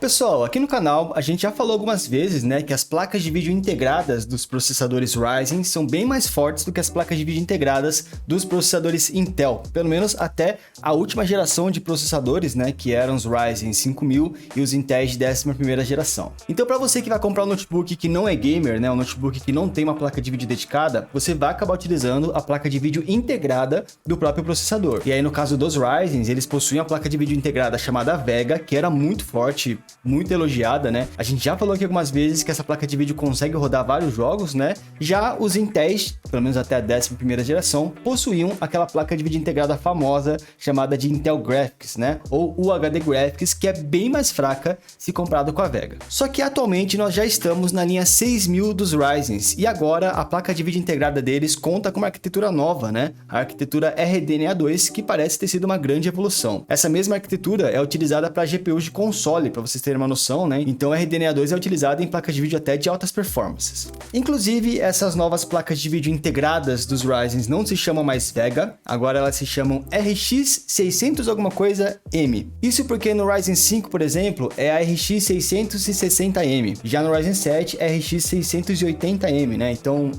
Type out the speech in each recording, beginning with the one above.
Pessoal, aqui no canal a gente já falou algumas vezes, né, que as placas de vídeo integradas dos processadores Ryzen são bem mais fortes do que as placas de vídeo integradas dos processadores Intel, pelo menos até a última geração de processadores, né, que eram os Ryzen 5000 e os Intel de 11ª geração. Então, para você que vai comprar um notebook que não é gamer, né, um notebook que não tem uma placa de vídeo dedicada, você vai acabar utilizando a placa de vídeo integrada do próprio processador. E aí, no caso dos Ryzen, eles possuem a placa de vídeo integrada chamada Vega, que era muito forte, muito elogiada, né? A gente já falou aqui algumas vezes que essa placa de vídeo consegue rodar vários jogos, né? Já os Intel, pelo menos até a 11ª geração, possuíam aquela placa de vídeo integrada famosa chamada de Intel Graphics, né? Ou UHD Graphics, que é bem mais fraca se comparado com a Vega. Só que atualmente nós já estamos na linha 6000 dos Ryzen e agora a placa de vídeo integrada deles conta com uma arquitetura nova, né? A arquitetura RDNA2, que parece ter sido uma grande evolução. Essa mesma arquitetura é utilizada para GPUs de console, para vocês terem uma noção, né? Então, a RDNA2 é utilizada em placas de vídeo até de altas performances. Inclusive, essas novas placas de vídeo integradas dos Ryzen não se chamam mais Vega, agora elas se chamam RX 600 alguma coisa M. Isso porque no Ryzen 5, por exemplo, é a RX 660M. Já no Ryzen 7, é RX 680M, né? Então,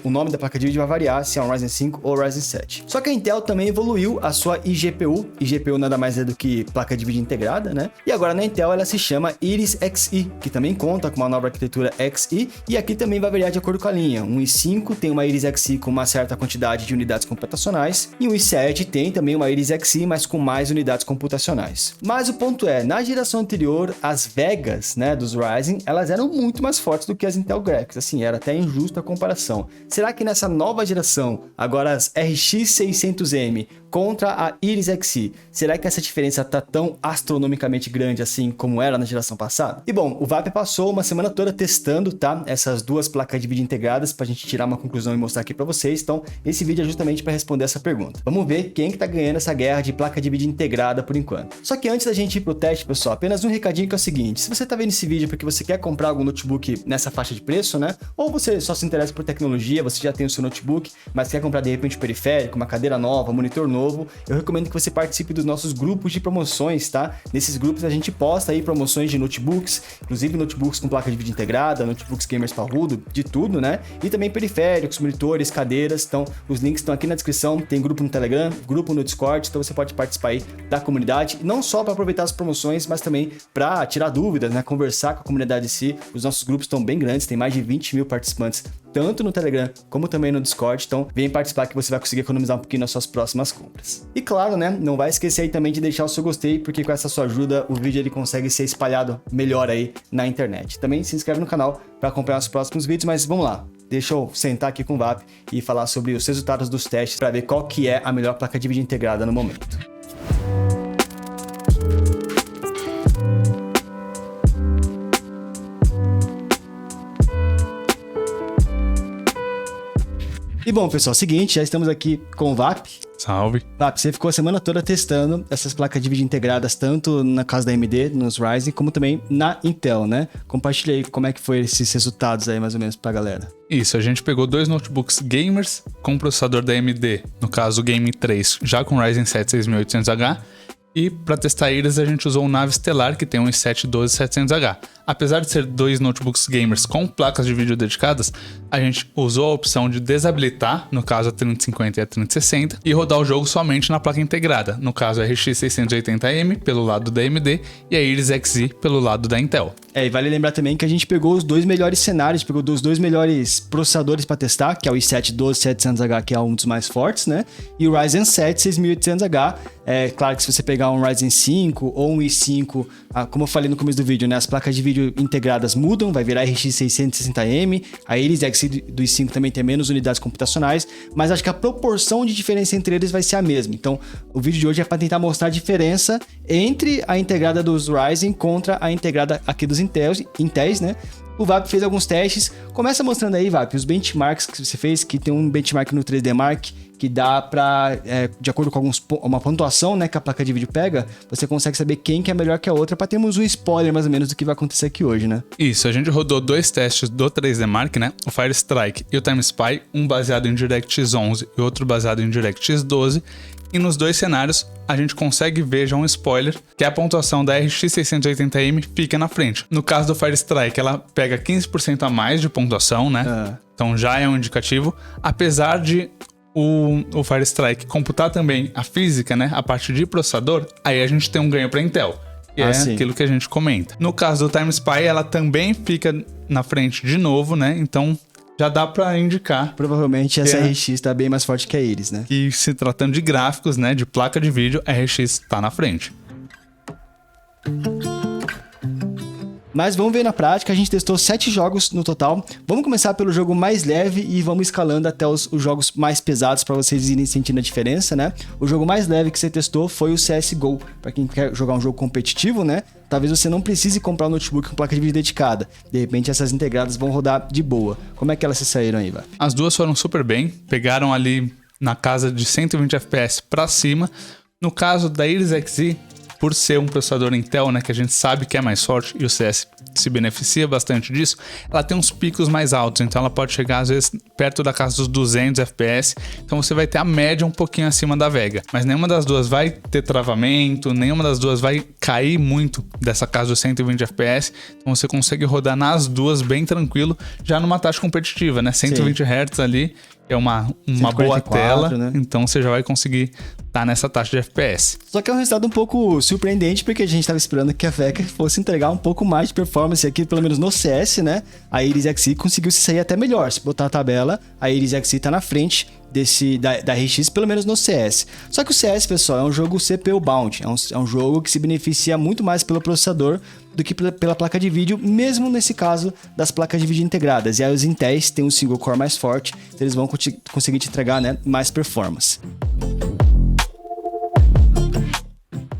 o nome da placa de vídeo vai variar se é um Ryzen 5 ou Ryzen 7. Só que a Intel também evoluiu a sua iGPU. iGPU nada mais é do que placa de vídeo integrada, né? E agora na Intel ela se chama Iris Xe, que também conta com uma nova arquitetura Xe, e aqui também vai variar de acordo com a linha. Um i5 tem uma Iris Xe com uma certa quantidade de unidades computacionais, e um i7 tem também uma Iris Xe, mas com mais unidades computacionais. Mas o ponto é, na geração anterior, as Vegas, né, dos Ryzen, elas eram muito mais fortes do que as Intel Graphics, assim, era até injusta a comparação. Será que nessa nova geração, agora as RX 600M contra a Iris Xe, será que essa diferença tá tão astronomicamente grande assim como era na geração passada? E bom, o VAP passou uma semana toda testando, tá, essas duas placas de vídeo integradas pra gente tirar uma conclusão e mostrar aqui pra vocês. Então, esse vídeo é justamente para responder essa pergunta. Vamos ver quem que tá ganhando essa guerra de placa de vídeo integrada por enquanto. Só que antes da gente ir pro teste, pessoal, apenas um recadinho que é o seguinte: se você tá vendo esse vídeo porque você quer comprar algum notebook nessa faixa de preço, né, ou você só se interessa por tecnologia, você já tem o seu notebook, mas quer comprar de repente um periférico, uma cadeira nova, um monitor novo, eu recomendo que você participe dos nossos grupos de promoções, tá? Nesses grupos a gente posta aí promoções de notebooks, inclusive notebooks com placa de vídeo integrada, notebooks gamers parrudo, de tudo, né? E também periféricos, monitores, cadeiras. Então, os links estão aqui na descrição. Tem grupo no Telegram, grupo no Discord, então você pode participar aí da comunidade, não só para aproveitar as promoções, mas também para tirar dúvidas, né? Conversar com a comunidade em si. Os nossos grupos estão bem grandes, tem mais de 20 mil participantes, tanto no Telegram como também no Discord, então vem participar que você vai conseguir economizar um pouquinho nas suas próximas compras. E claro, né, não vai esquecer aí também de deixar o seu gostei, porque com essa sua ajuda o vídeo ele consegue ser espalhado melhor aí na internet. Também se inscreve no canal para acompanhar os próximos vídeos, mas vamos lá. Deixa eu sentar aqui com o VAP e falar sobre os resultados dos testes para ver qual que é a melhor placa de vídeo integrada no momento. E bom, pessoal, seguinte, já estamos aqui com o VAP. Salve. VAP, você ficou a semana toda testando essas placas de vídeo integradas, tanto na casa da AMD, nos Ryzen, como também na Intel, né? Compartilha aí como é que foi esses resultados aí, mais ou menos, pra galera. Isso, a gente pegou dois notebooks gamers com processador da AMD, no caso o Game 3, já com Ryzen 7 6800H, e para testar eles a gente usou o Nave Stellar, que tem um i7 12700H. Apesar de ser dois notebooks gamers com placas de vídeo dedicadas, a gente usou a opção de desabilitar, no caso a 3050 e a 3060, e rodar o jogo somente na placa integrada, no caso a RX 680M pelo lado da AMD e a Iris Xe pelo lado da Intel. E vale lembrar também que a gente pegou os dois melhores cenários, pegou os dois melhores processadores para testar, que é o i7 12700H, que é um dos mais fortes, né? E o Ryzen 7 6800H. É claro que se você pegar um Ryzen 5 ou um i5, como eu falei no começo do vídeo, né? As placas de vídeo integradas mudam, vai virar RX 660M, a Iris Xe do i5 também tem menos unidades computacionais, mas acho que a proporção de diferença entre eles vai ser a mesma. Então, o vídeo de hoje é para tentar mostrar a diferença entre a integrada dos Ryzen contra a integrada aqui dos Intels, né? O VAP fez alguns testes. Começa mostrando aí, VAP, os benchmarks que você fez, que tem um benchmark no 3D Mark, que dá pra, de acordo com uma pontuação, né, que a placa de vídeo pega, você consegue saber quem que é melhor que a outra, pra termos um spoiler mais ou menos do que vai acontecer aqui hoje, né? Isso, a gente rodou 2 testes do 3D Mark, né, o Fire Strike e o Time Spy, um baseado em DirectX 11 e outro baseado em DirectX 12, e nos 2 cenários a gente consegue ver já um spoiler, que a pontuação da RX 680M fica na frente. No caso do Fire Strike, ela pega 15% a mais de pontuação, né? Então já é um indicativo, apesar de o Fire Strike computar também a física, né, a parte de processador, aí a gente tem um ganho para Intel, que é aquilo que a gente comenta. No caso do Time Spy, ela também fica na frente de novo, né? Então já dá para indicar. Provavelmente essa RX tá bem mais forte que a Iris, né? E se tratando de gráficos, né, de placa de vídeo, a RX tá na frente. Mas vamos ver na prática, a gente testou 7 jogos no total. Vamos começar pelo jogo mais leve e vamos escalando até os jogos mais pesados para vocês irem sentindo a diferença, né? O jogo mais leve que você testou foi o CSGO. Para quem quer jogar um jogo competitivo, né? Talvez você não precise comprar um notebook com placa de vídeo dedicada. De repente essas integradas vão rodar de boa. Como é que elas se saíram aí, Vap? As duas foram super bem, pegaram ali na casa de 120 FPS para cima. No caso da Iris Xe, por ser um processador Intel, né, que a gente sabe que é mais forte e o CS se beneficia bastante disso, ela tem uns picos mais altos, então ela pode chegar às vezes perto da casa dos 200 FPS, então você vai ter a média um pouquinho acima da Vega, mas nenhuma das duas vai ter travamento, nenhuma das duas vai cair muito dessa casa dos 120 FPS, então você consegue rodar nas duas bem tranquilo, já numa taxa competitiva, né, 120 Hz ali, é uma boa tela, né? Então você já vai conseguir estar nessa taxa de FPS. Só que é um resultado um pouco surpreendente, porque a gente estava esperando que a Vega fosse entregar um pouco mais de performance aqui, pelo menos no CS, né? A Iris Xe conseguiu se sair até melhor. Se botar a tabela, a Iris Xe tá na frente da RX, pelo menos no CS. Só que o CS, pessoal, é um jogo CPU bound, é um jogo que se beneficia muito mais pelo processador do que pela placa de vídeo, mesmo nesse caso das placas de vídeo integradas. E aí os Intéis têm um single core mais forte, então eles vão conseguir te entregar, né, mais performance.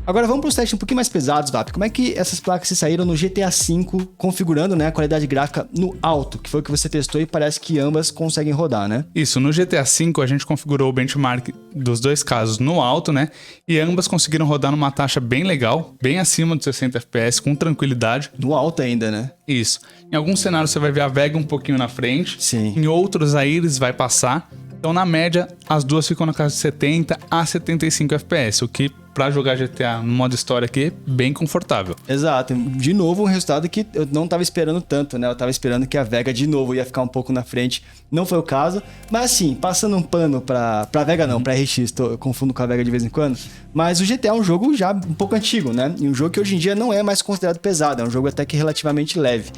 Agora vamos para os testes um pouquinho mais pesados, Vap. Como é que essas placas se saíram no GTA V, configurando, né, a qualidade gráfica no alto, que foi o que você testou e parece que ambas conseguem rodar, né? Isso, no GTA V a gente configurou o benchmark dos 2 casos no alto, né? E ambas conseguiram rodar numa taxa bem legal, bem acima dos 60 FPS, com tranquilidade. No alto ainda, né? Isso. Em alguns cenários você vai ver a Vega um pouquinho na frente. Sim. Em outros a Iris vai passar. Então, na média, as duas ficam na casa de 70 a 75 FPS, o que, pra jogar GTA no modo história aqui, é bem confortável. Exato. De novo, um resultado que eu não tava esperando tanto, né? Eu tava esperando que a Vega, de novo, ia ficar um pouco na frente. Não foi o caso. Mas, assim, passando um pano pra Vega não, pra RX, eu confundo com a Vega de vez em quando. Mas o GTA é um jogo já um pouco antigo, né? E um jogo que hoje em dia não é mais considerado pesado. É um jogo até que relativamente leve.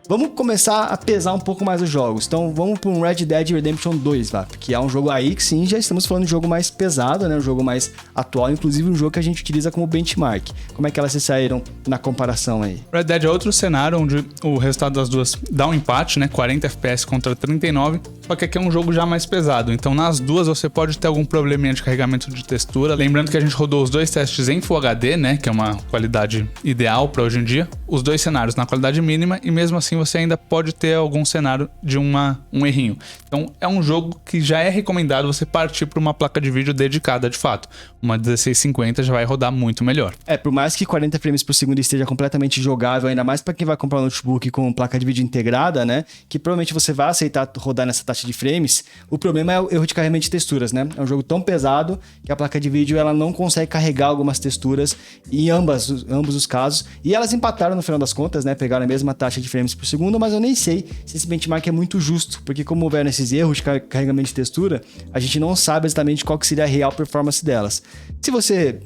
Vamos começar a pesar um pouco mais os jogos. Então vamos para um Red Dead Redemption 2, Vap, que é um jogo aí que sim, já estamos falando de um jogo mais pesado, né? Um jogo mais atual, inclusive um jogo que a gente utiliza como benchmark. Como é que elas se saíram na comparação aí? Red Dead é outro cenário onde o resultado das duas dá um empate, né? 40 FPS contra 39, só que aqui é um jogo já mais pesado. Então nas duas você pode ter algum probleminha de carregamento de textura. Lembrando que a gente rodou os 2 testes em Full HD, né? Que é uma qualidade ideal para hoje em dia. Os 2 cenários na qualidade mínima e mesmo assim você ainda pode ter algum cenário de um errinho. Então é um jogo que já é recomendado você partir para uma placa de vídeo dedicada de fato. Uma 1650 já vai rodar muito melhor. Por mais que 40 frames por segundo esteja completamente jogável, ainda mais para quem vai comprar um notebook com placa de vídeo integrada, né? Que provavelmente você vai aceitar rodar nessa taxa de frames. O problema é o erro de carregamento de texturas, né? É um jogo tão pesado que a placa de vídeo ela não consegue carregar algumas texturas em ambos os casos. E elas empataram no final das contas, né? Pegaram a mesma taxa de frames por segundo, mas eu nem sei se esse benchmark é muito justo, porque como houveram esses erros de carregamento de textura, a gente não sabe exatamente qual que seria a real performance delas. Se você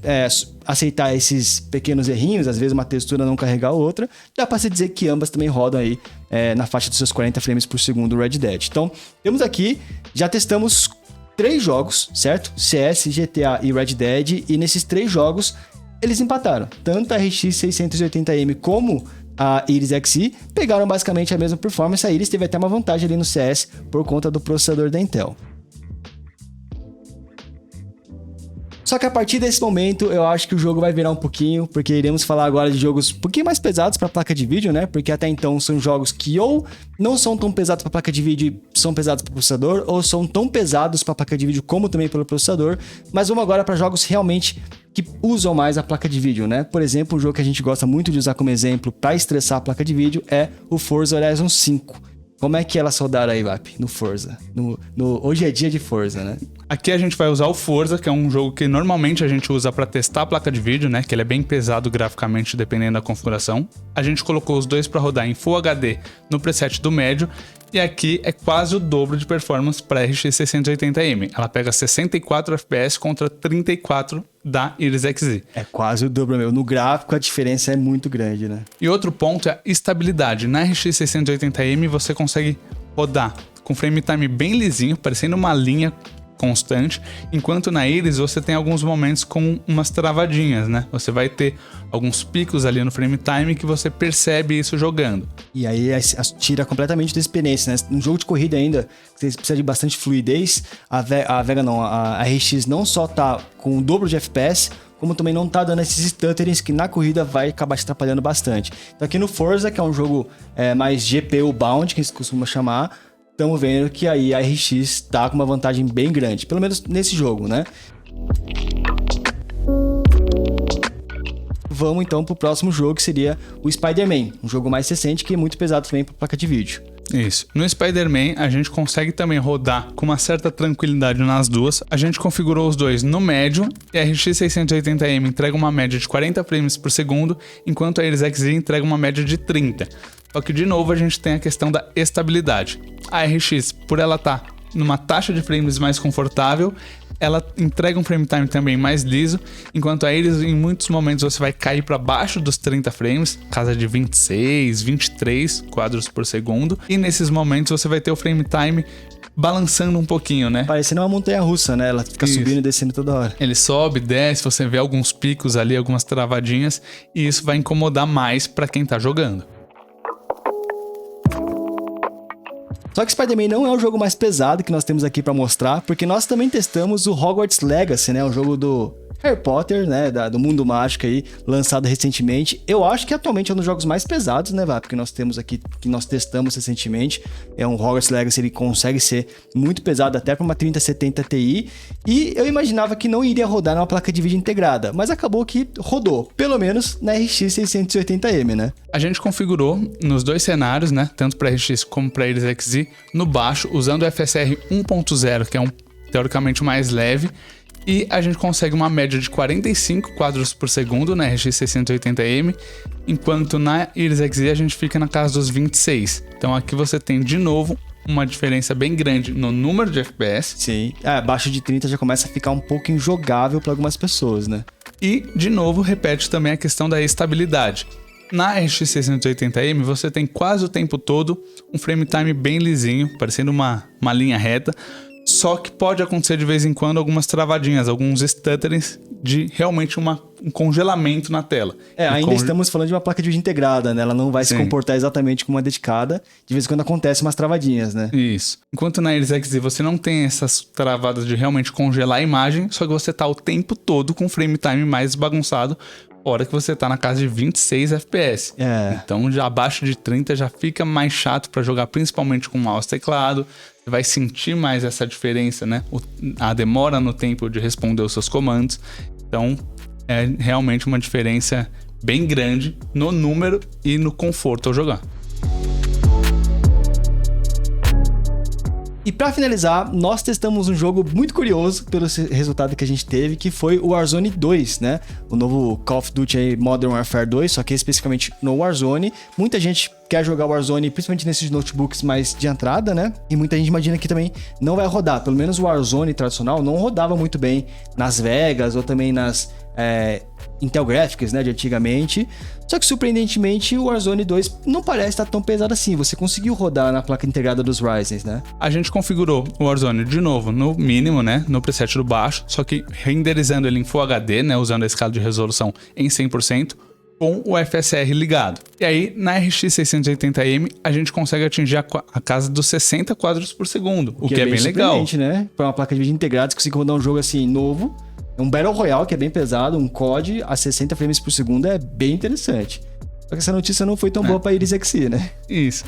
aceitar esses pequenos errinhos, às vezes uma textura não carregar a outra, dá para se dizer que ambas também rodam aí na faixa dos seus 40 frames por segundo do Red Dead. Então, temos aqui, já testamos 3 jogos, certo? CS, GTA e Red Dead, e nesses 3 jogos eles empataram. Tanto a RX 680M como a Iris Xe pegaram basicamente a mesma performance. A Iris teve até uma vantagem ali no CS por conta do processador da Intel. Só que a partir desse momento, eu acho que o jogo vai virar um pouquinho, porque iremos falar agora de jogos um pouquinho mais pesados para placa de vídeo, né? Porque até então são jogos que ou não são tão pesados para placa de vídeo e são pesados para processador, ou são tão pesados para placa de vídeo como também pelo processador. Mas vamos agora para jogos realmente que usam mais a placa de vídeo, né? Por exemplo, um jogo que a gente gosta muito de usar como exemplo para estressar a placa de vídeo é o Forza Horizon 5. Como é que ela saudar aí, Vap, no Forza? Hoje é dia de Forza, né? Aqui a gente vai usar o Forza, que é um jogo que normalmente a gente usa para testar a placa de vídeo, né? Que ele é bem pesado graficamente, dependendo da configuração. A gente colocou os dois para rodar em Full HD no preset do médio. E aqui é quase o dobro de performance para a RX 680M. Ela pega 64 FPS contra 34 da Iris Xe. É quase o dobro, meu. No gráfico a diferença é muito grande, né? E outro ponto é a estabilidade. Na RX 680M você consegue rodar com frame time bem lisinho, parecendo uma linha constante, enquanto na Iris você tem alguns momentos com umas travadinhas, né? Você vai ter alguns picos ali no frame time que você percebe isso jogando. E aí tira completamente da experiência, né? No jogo de corrida ainda, você precisa de bastante fluidez, a RX não só tá com o dobro de FPS, como também não tá dando esses stutterings que na corrida vai acabar te atrapalhando bastante. Então aqui no Forza, que é um jogo mais GPU bound, que a gente costuma chamar, estamos vendo que aí a RX tá com uma vantagem bem grande, pelo menos nesse jogo, né? Vamos então pro próximo jogo, que seria o Spider-Man, um jogo mais recente que é muito pesado também para placa de vídeo. Isso. No Spider-Man, a gente consegue também rodar com uma certa tranquilidade nas duas. A gente configurou os dois no médio e a RX 680M entrega uma média de 40 frames por segundo, enquanto a Iris Xe entrega uma média de 30. Só que, de novo, a gente tem a questão da estabilidade. A RX, por ela estar numa taxa de frames mais confortável, ela entrega um frame time também mais liso, enquanto a Iris, em muitos momentos, você vai cair para baixo dos 30 frames, casa de 26, 23 quadros por segundo, e nesses momentos você vai ter o frame time balançando um pouquinho, né? Parecendo uma montanha-russa, né? Ela fica subindo e descendo toda hora. Ele sobe, desce, você vê alguns picos ali, algumas travadinhas, e isso vai incomodar mais para quem tá jogando. Só que Spider-Man não é o jogo mais pesado que nós temos aqui pra mostrar, porque nós também testamos o Hogwarts Legacy, né? O jogo do Harry Potter, né? Do mundo mágico aí, lançado recentemente. Eu acho que atualmente é um dos jogos mais pesados, né, Vap? Que nós temos aqui, que nós testamos recentemente. É um Hogwarts Legacy, ele consegue ser muito pesado até pra uma 3070 Ti. E eu imaginava que não iria rodar numa placa de vídeo integrada, mas acabou que rodou, pelo menos na RX 680M, né? A gente configurou nos dois cenários, né? Tanto para RX como para Iris Xe, no baixo, usando o FSR 1.0, que é teoricamente mais leve. E a gente consegue uma média de 45 quadros por segundo na RX 680M, enquanto na Iris Xe a gente fica na casa dos 26. Então aqui você tem de novo uma diferença bem grande no número de FPS. Sim, abaixo de 30 já começa a ficar um pouco injogável para algumas pessoas, né? E de novo repete também a questão da estabilidade. Na RX 680M você tem quase o tempo todo um frame time bem lisinho, parecendo uma linha reta. Só que pode acontecer de vez em quando algumas travadinhas, alguns stutterings de realmente um congelamento na tela. Ainda estamos falando de uma placa de vídeo integrada, né? Ela não vai se comportar exatamente como uma dedicada. De vez em quando acontece umas travadinhas, né? Isso. Enquanto na Iris Xe você não tem essas travadas de realmente congelar a imagem, só que você tá o tempo todo com o frame time mais bagunçado, hora que você tá na casa de 26 FPS. Então, já abaixo de 30 já fica mais chato para jogar, principalmente com mouse e teclado. Você vai sentir mais essa diferença, né? A demora no tempo de responder os seus comandos. Então, é realmente uma diferença bem grande no número e no conforto ao jogar. E pra finalizar, nós testamos um jogo muito curioso pelo resultado que a gente teve, que foi o Warzone 2, né? O novo Call of Duty aí, Modern Warfare 2, só que especificamente no Warzone. Muita gente quer jogar Warzone, principalmente nesses notebooks mais de entrada, né? E muita gente imagina que também não vai rodar. Pelo menos o Warzone tradicional não rodava muito bem nas Vegas ou também nas Intel Graphics, né, de antigamente. Só que, surpreendentemente, o Warzone 2 não parece estar tão pesado assim. Você conseguiu rodar na placa integrada dos Ryzen, né? A gente configurou o Warzone de novo no mínimo, né, no preset do baixo, só que renderizando ele em Full HD, né, usando a escala de resolução em 100%, com o FSR ligado. E aí, na RX 680M, a gente consegue atingir a casa dos 60 quadros por segundo, o que é bem legal. Né? Para uma placa de vídeo integrada, você consegue rodar um jogo assim novo, Um Battle Royale que é bem pesado, um COD a 60 frames por segundo é bem interessante. Só que essa notícia não foi tão boa pra Iris Xe, né? Isso.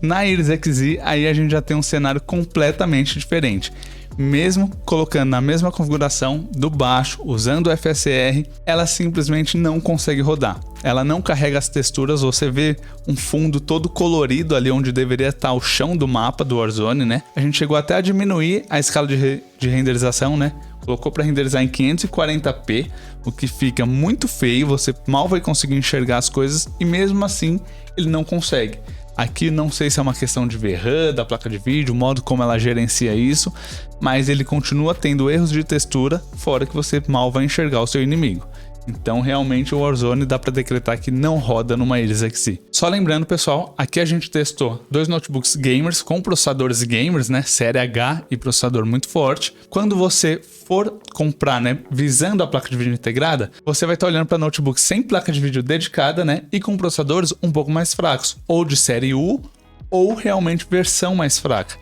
Na Iris Xe, aí a gente já tem um cenário completamente diferente. Mesmo colocando na mesma configuração do baixo, usando o FSR, ela simplesmente não consegue rodar. Ela não carrega as texturas, você vê um fundo todo colorido ali onde deveria estar o chão do mapa do Warzone, né? A gente chegou até a diminuir a escala de renderização, né? Colocou para renderizar em 540p, o que fica muito feio, você mal vai conseguir enxergar as coisas e mesmo assim ele não consegue. Aqui não sei se é uma questão de VRAM da placa de vídeo, o modo como ela gerencia isso, mas ele continua tendo erros de textura, fora que você mal vai enxergar o seu inimigo. Então realmente o Warzone dá para decretar que não roda numa Iris Xe. Só lembrando, pessoal, aqui a gente testou 2 notebooks gamers com processadores gamers, né, série H e processador muito forte. Quando você for comprar, né, visando a placa de vídeo integrada, você vai estar olhando para notebooks sem placa de vídeo dedicada, né, e com processadores um pouco mais fracos, ou de série U, ou realmente versão mais fraca.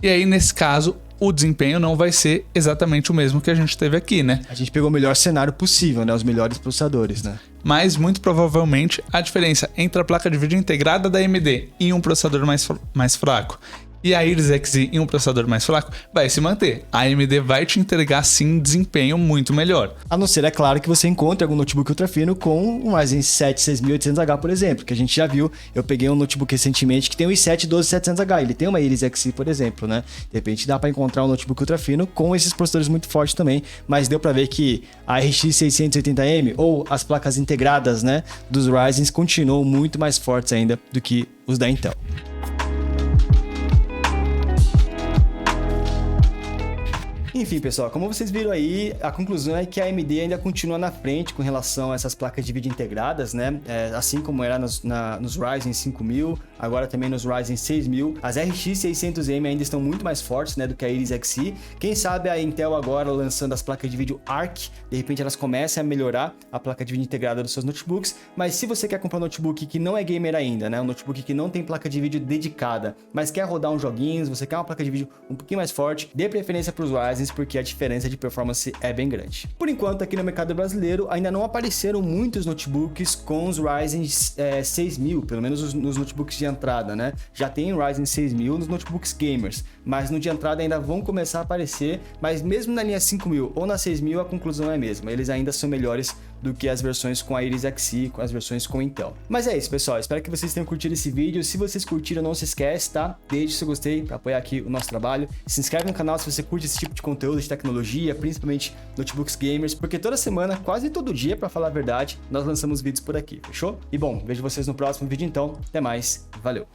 E aí, nesse caso, o desempenho não vai ser exatamente o mesmo que a gente teve aqui, né? A gente pegou o melhor cenário possível, né? Os melhores processadores, né? Mas, muito provavelmente, a diferença entre a placa de vídeo integrada da AMD e um processador mais fraco e a Iris Xe em um processador mais fraco vai se manter. A AMD vai te entregar, sim, desempenho muito melhor. A não ser, é claro, que você encontre algum notebook ultra fino com um Ryzen 7 6800H, por exemplo, que a gente já viu. Eu peguei um notebook recentemente que tem um i7 12700H, ele tem uma Iris Xe, por exemplo, né? De repente dá para encontrar um notebook ultra fino com esses processadores muito fortes também, mas deu para ver que a RX 680M ou as placas integradas, né, dos Ryzen continuam muito mais fortes ainda do que os da Intel. Enfim, pessoal, como vocês viram aí, a conclusão é que a AMD ainda continua na frente com relação a essas placas de vídeo integradas, né? Assim como era nos Ryzen 5000, agora também nos Ryzen 6000. As RX 600M ainda estão muito mais fortes, né, do que a Iris Xe. Quem sabe a Intel agora lançando as placas de vídeo Arc, de repente elas comecem a melhorar a placa de vídeo integrada dos seus notebooks. Mas se você quer comprar um notebook que não é gamer ainda, né, um notebook que não tem placa de vídeo dedicada, mas quer rodar uns joguinhos, você quer uma placa de vídeo um pouquinho mais forte, dê preferência para os Ryzen, porque a diferença de performance é bem grande. Por enquanto, aqui no mercado brasileiro, ainda não apareceram muitos notebooks com os Ryzen 6000, pelo menos nos notebooks de entrada, né? Já tem Ryzen 6000 nos notebooks gamers, mas no de entrada ainda vão começar a aparecer, mas mesmo na linha 5000 ou na 6000, a conclusão é a mesma, eles ainda são melhores do que as versões com a Iris Xe, com as versões com Intel. Mas é isso, pessoal, espero que vocês tenham curtido esse vídeo. Se vocês curtiram, não se esquece, tá? Deixe seu gostei para apoiar aqui o nosso trabalho. Se inscreve no canal se você curte esse tipo de conteúdo de tecnologia, principalmente notebooks gamers, porque toda semana, quase todo dia, para falar a verdade, nós lançamos vídeos por aqui, fechou? E bom, vejo vocês no próximo vídeo então. Até mais, valeu!